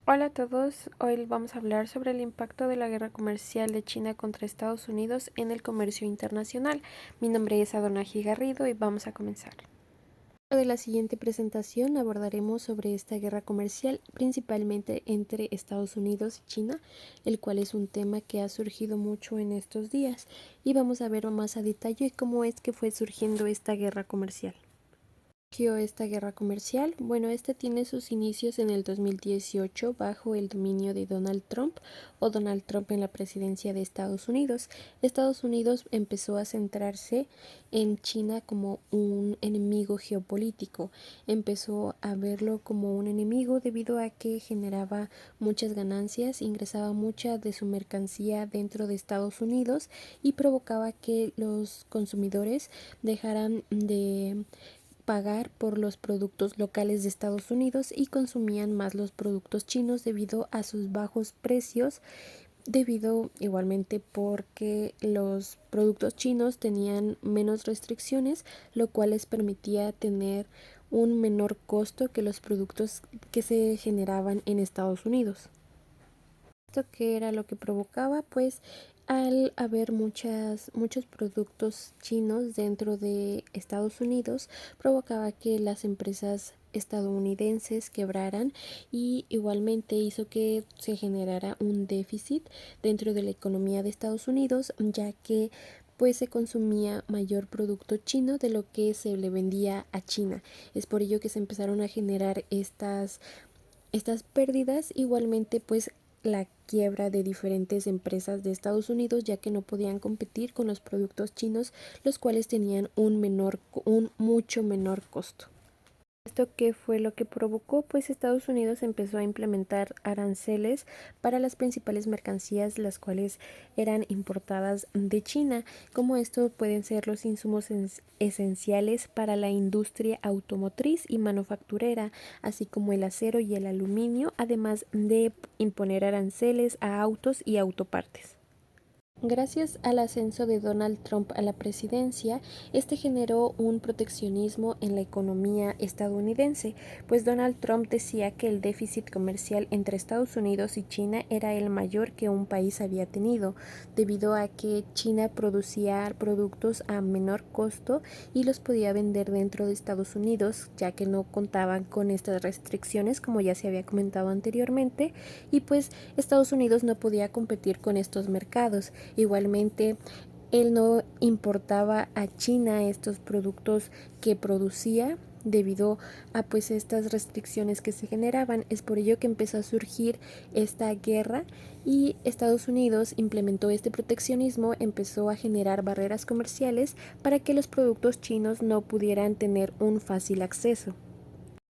Hola a todos, hoy vamos a hablar sobre el impacto de la guerra comercial de China contra Estados Unidos en el comercio internacional. Mi nombre es Adonaji Garrido y vamos a comenzar. De la siguiente presentación abordaremos sobre esta guerra comercial, principalmente entre Estados Unidos y China, el cual es un tema que ha surgido mucho en estos días, y vamos a ver más a detalle cómo es que fue surgiendo esta guerra comercial. Esta guerra comercial? Bueno, este tiene sus inicios en el 2018 bajo el dominio de Donald Trump o Donald Trump en la presidencia de Estados Unidos. Estados Unidos empezó a centrarse en China como un enemigo geopolítico. Empezó a verlo como un enemigo debido a que generaba muchas ganancias, ingresaba mucha de su mercancía dentro de Estados Unidos y provocaba que los consumidores dejaran de pagar por los productos locales de Estados Unidos y consumían más los productos chinos debido a sus bajos precios, debido igualmente porque los productos chinos tenían menos restricciones, lo cual les permitía tener un menor costo que los productos que se generaban en Estados Unidos. ¿Esto qué era lo que provocaba? Pues al haber muchos productos chinos dentro de Estados Unidos, provocaba que las empresas estadounidenses quebraran y igualmente hizo que se generara un déficit dentro de la economía de Estados Unidos, ya que pues se consumía mayor producto chino de lo que se le vendía a China. Es por ello que se empezaron a generar estas pérdidas, igualmente pues la quiebra de diferentes empresas de Estados Unidos, ya que no podían competir con los productos chinos, los cuales tenían un mucho menor costo. ¿Esto qué fue lo que provocó? Pues Estados Unidos empezó a implementar aranceles para las principales mercancías, las cuales eran importadas de China, como esto pueden ser los insumos esenciales para la industria automotriz y manufacturera, así como el acero y el aluminio, además de imponer aranceles a autos y autopartes. Gracias al ascenso de Donald Trump a la presidencia, este generó un proteccionismo en la economía estadounidense, pues Donald Trump decía que el déficit comercial entre Estados Unidos y China era el mayor que un país había tenido, debido a que China producía productos a menor costo y los podía vender dentro de Estados Unidos, ya que no contaban con estas restricciones, como ya se había comentado anteriormente, y pues Estados Unidos no podía competir con estos mercados. Igualmente, él no importaba a China estos productos que producía debido a pues estas restricciones que se generaban. Es por ello que empezó a surgir esta guerra y Estados Unidos implementó este proteccionismo, empezó a generar barreras comerciales para que los productos chinos no pudieran tener un fácil acceso.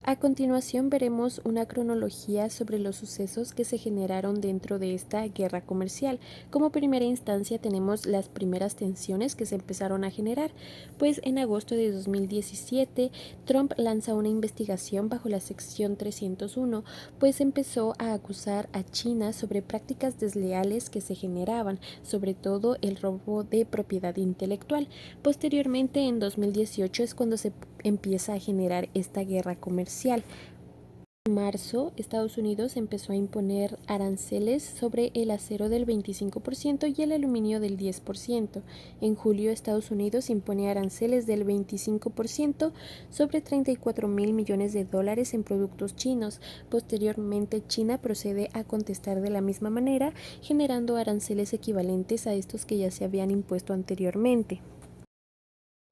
A continuación veremos una cronología sobre los sucesos que se generaron dentro de esta guerra comercial. Como primera instancia tenemos las primeras tensiones que se empezaron a generar, pues en agosto de 2017 Trump lanza una investigación bajo la sección 301, pues empezó a acusar a China sobre prácticas desleales que se generaban, sobre todo el robo de propiedad intelectual. Posteriormente, en 2018 es cuando se empieza a generar esta guerra comercial. En marzo, Estados Unidos empezó a imponer aranceles sobre el acero del 25% y el aluminio del 10%. En julio, Estados Unidos impone aranceles del 25% sobre 34 mil millones de dólares en productos chinos. Posteriormente, China procede a contestar de la misma manera, generando aranceles equivalentes a estos que ya se habían impuesto anteriormente.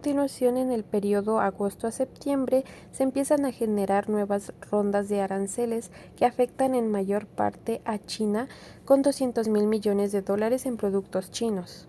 A continuación, en el periodo agosto a septiembre, se empiezan a generar nuevas rondas de aranceles que afectan en mayor parte a China con 200 mil millones de dólares en productos chinos.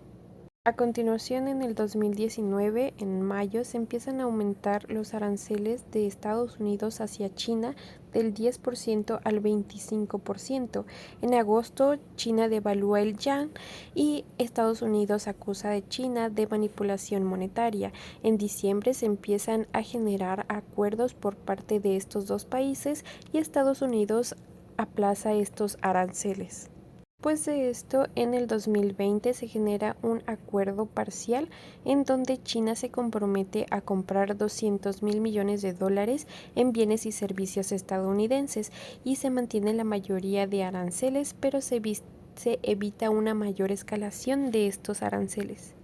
A continuación, en el 2019, en mayo, se empiezan a aumentar los aranceles de Estados Unidos hacia China del 10% al 25%. En agosto, China devalúa el yuan y Estados Unidos acusa de China de manipulación monetaria. En diciembre se empiezan a generar acuerdos por parte de estos dos países y Estados Unidos aplaza estos aranceles. Después de esto, en el 2020 se genera un acuerdo parcial en donde China se compromete a comprar 200.000 millones de dólares en bienes y servicios estadounidenses y se mantiene la mayoría de aranceles, pero se evita una mayor escalación de estos aranceles.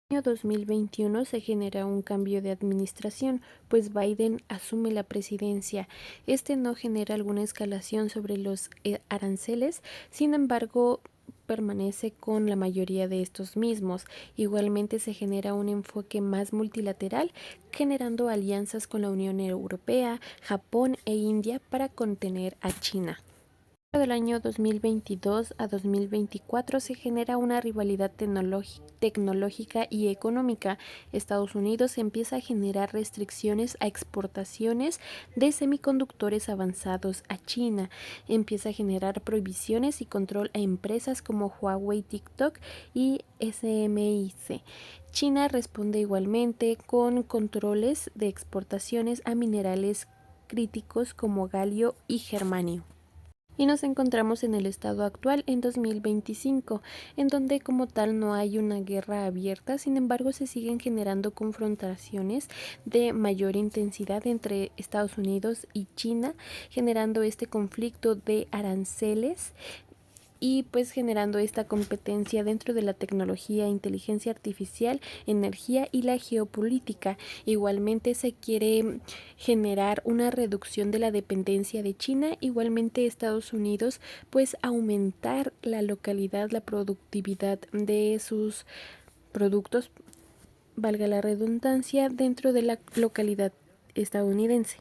En el año 2021 se genera un cambio de administración, pues Biden asume la presidencia. Este no genera alguna escalación sobre los aranceles, sin embargo, permanece con la mayoría de estos mismos. Igualmente se genera un enfoque más multilateral, generando alianzas con la Unión Europea, Japón e India para contener a China. Del año 2022 a 2024 se genera una rivalidad tecnológica y económica. Estados Unidos empieza a generar restricciones a exportaciones de semiconductores avanzados a China. Empieza a generar prohibiciones y control a empresas como Huawei, TikTok y SMIC. China responde igualmente con controles de exportaciones a minerales críticos como galio y germanio. Y nos encontramos en el estado actual en 2025, en donde como tal no hay una guerra abierta, sin embargo se siguen generando confrontaciones de mayor intensidad entre Estados Unidos y China, generando este conflicto de aranceles y pues generando esta competencia dentro de la tecnología, inteligencia artificial, energía y la geopolítica. Igualmente se quiere generar una reducción de la dependencia de China, igualmente Estados Unidos pues aumentar la localidad, la productividad de sus productos, valga la redundancia, dentro de la localidad estadounidense.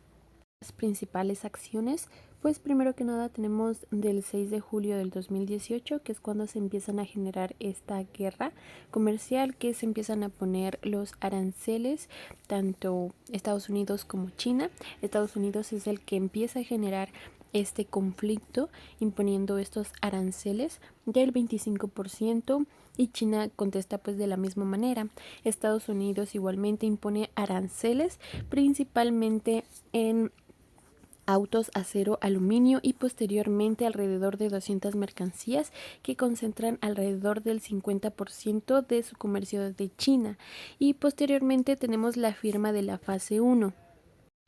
Las principales acciones, pues primero que nada tenemos del 6 de julio del 2018, que es cuando se empiezan a generar esta guerra comercial, que se empiezan a poner los aranceles, tanto Estados Unidos como China. Estados Unidos es el que empieza a generar este conflicto imponiendo estos aranceles del 25%. Y China contesta pues de la misma manera. Estados Unidos igualmente impone aranceles principalmente en autos, acero, aluminio y posteriormente alrededor de 200 mercancías que concentran alrededor del 50% de su comercio de China. Y posteriormente tenemos la firma de la fase 1.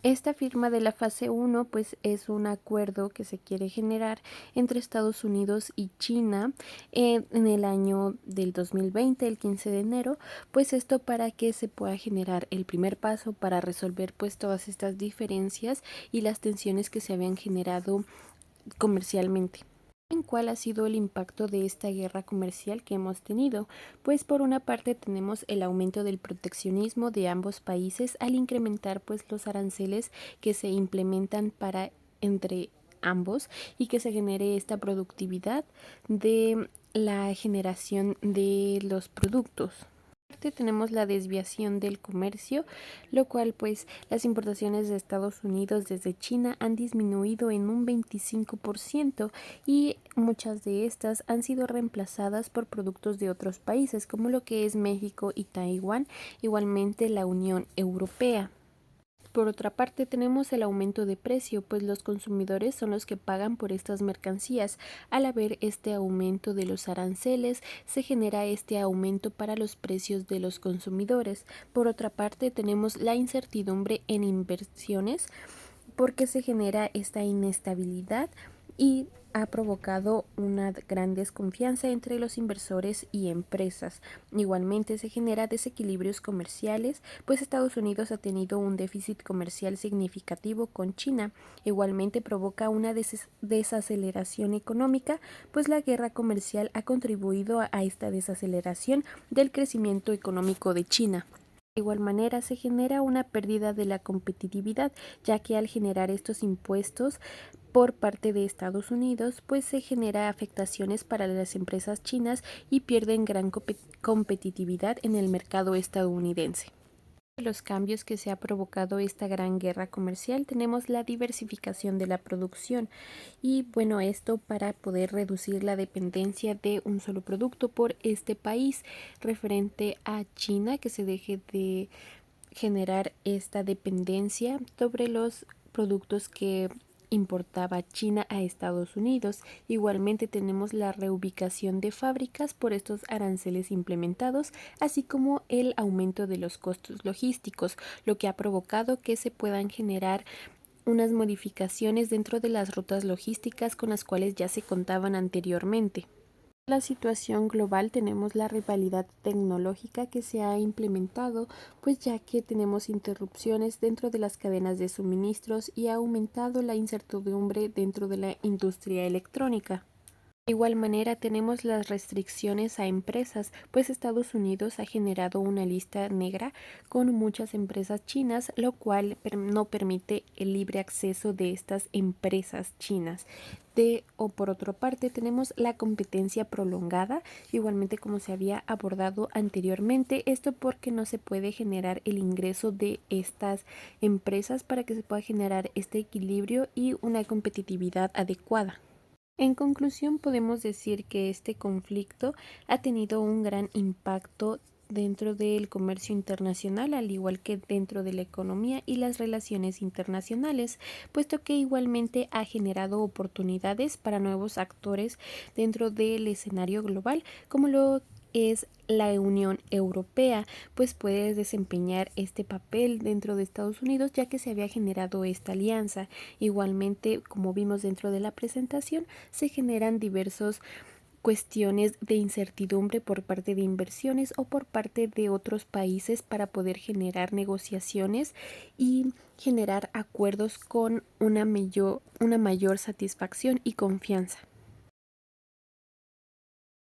Esta firma de la fase 1 pues es un acuerdo que se quiere generar entre Estados Unidos y China en el año del 2020, el 15 de enero, pues esto para que se pueda generar el primer paso para resolver pues todas estas diferencias y las tensiones que se habían generado comercialmente. ¿En cuál ha sido el impacto de esta guerra comercial que hemos tenido? Pues por una parte tenemos el aumento del proteccionismo de ambos países al incrementar pues los aranceles que se implementan para entre ambos y que se genere esta productividad de la generación de los productos. Tenemos la desviación del comercio, lo cual pues las importaciones de Estados Unidos desde China han disminuido en un 25% y muchas de estas han sido reemplazadas por productos de otros países como lo que es México y Taiwán, igualmente la Unión Europea. Por otra parte, tenemos el aumento de precio, pues los consumidores son los que pagan por estas mercancías. Al haber este aumento de los aranceles, se genera este aumento para los precios de los consumidores. Por otra parte, tenemos la incertidumbre en inversiones, porque se genera esta inestabilidad y ha provocado una gran desconfianza entre los inversores y empresas. Igualmente se genera desequilibrios comerciales, pues Estados Unidos ha tenido un déficit comercial significativo con China. Igualmente provoca una desaceleración económica, pues la guerra comercial ha contribuido a esta desaceleración del crecimiento económico de China. De igual manera, se genera una pérdida de la competitividad, ya que al generar estos impuestos por parte de Estados Unidos, pues se genera afectaciones para las empresas chinas y pierden gran competitividad en el mercado estadounidense. Los cambios que se ha provocado esta gran guerra comercial, tenemos la diversificación de la producción y bueno, esto para poder reducir la dependencia de un solo producto por este país referente a China, que se deje de generar esta dependencia sobre los productos que importaba China a Estados Unidos. Igualmente tenemos la reubicación de fábricas por estos aranceles implementados, así como el aumento de los costos logísticos, lo que ha provocado que se puedan generar unas modificaciones dentro de las rutas logísticas con las cuales ya se contaban anteriormente. La situación global tenemos la rivalidad tecnológica que se ha implementado, pues ya que tenemos interrupciones dentro de las cadenas de suministros y ha aumentado la incertidumbre dentro de la industria electrónica. De igual manera tenemos las restricciones a empresas, pues Estados Unidos ha generado una lista negra con muchas empresas chinas, lo cual no permite el libre acceso de estas empresas chinas. O por otra parte tenemos la competencia prolongada, igualmente como se había abordado anteriormente, esto porque no se puede generar el ingreso de estas empresas para que se pueda generar este equilibrio y una competitividad adecuada. En conclusión, podemos decir que este conflicto ha tenido un gran impacto dentro del comercio internacional, al igual que dentro de la economía y las relaciones internacionales, puesto que igualmente ha generado oportunidades para nuevos actores dentro del escenario global, como lo es la Unión Europea, pues puede desempeñar este papel dentro de Estados Unidos, ya que se había generado esta alianza. Igualmente, como vimos dentro de la presentación, se generan diversos cuestiones de incertidumbre por parte de inversiones o por parte de otros países para poder generar negociaciones y generar acuerdos con una mayor satisfacción y confianza.